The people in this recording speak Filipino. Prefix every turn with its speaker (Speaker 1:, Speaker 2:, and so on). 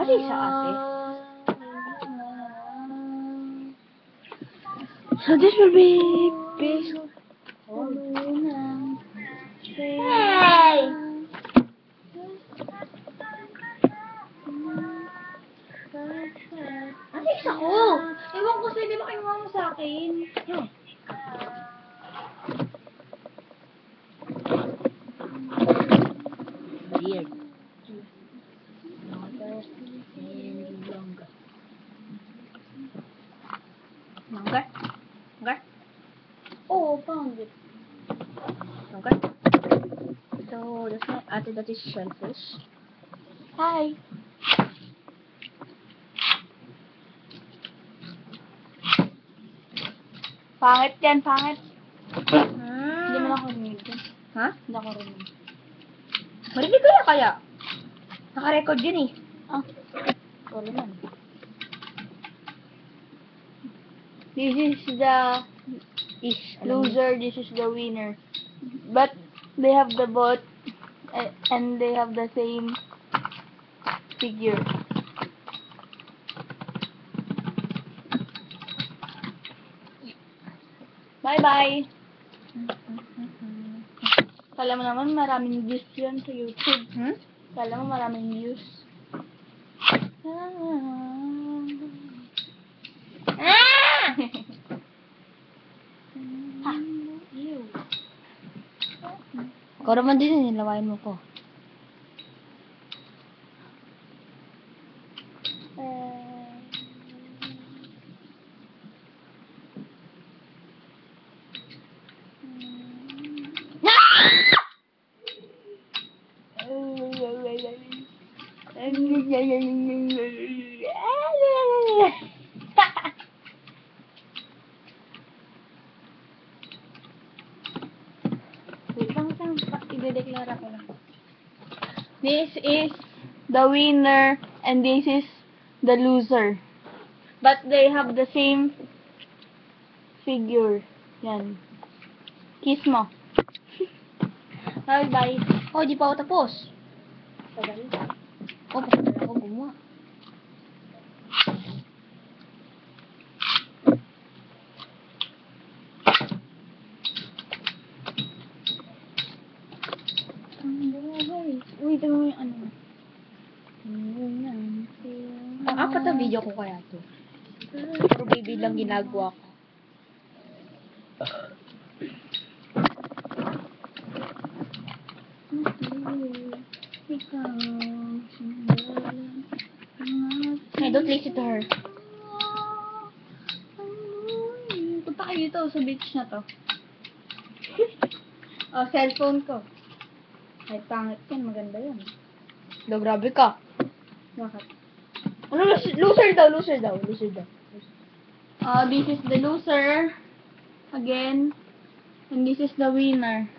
Speaker 1: Kasi sa ate. So this will be based on... Hey! Alis ako! Ewan ko sa'yo, di ba kinuha mo sa akin? Weird. Longer and longer. Longer? Longer? Oh, found it. Longer? So, that's my ate that is shellfish. Hi!
Speaker 2: Pangit yan, pangit.
Speaker 1: Hindi
Speaker 2: Hindi mo ako rinig.
Speaker 1: Ha?
Speaker 2: Hindi ako rinig.
Speaker 1: Marinig ko na kaya. Naka-record yun eh.
Speaker 2: Ah, wala man. This is the loser, this is the winner. But they have the both and they have the same figure. Bye-bye! Kala mo naman maraming views yun sa YouTube. Kala mo maraming views. Ha! Ew.
Speaker 1: Ikaw naman din, nilawain mo ko.
Speaker 2: Wait lang, i-deklara ko lang. This is the winner and this is the loser. But they have the same figure. Yan. Kiss mo. Bye-bye.
Speaker 1: Oh, di pa ako tapos.
Speaker 2: Tagal.
Speaker 1: Oh, pakita ako gumawa.
Speaker 2: Uy, ito mo yung ano.
Speaker 1: Ang apat na video ko kaya to. Pero baby lang ginagawa ko. Hey, don't listen to her.
Speaker 2: Punta kayo dito sa beach na to. Oh, cellphone ko. Ay, pangit yan. Maganda yan.
Speaker 1: No, grabe ka.
Speaker 2: Bakit?
Speaker 1: Ano, loser daw.
Speaker 2: This is the loser. Again. And this is the winner.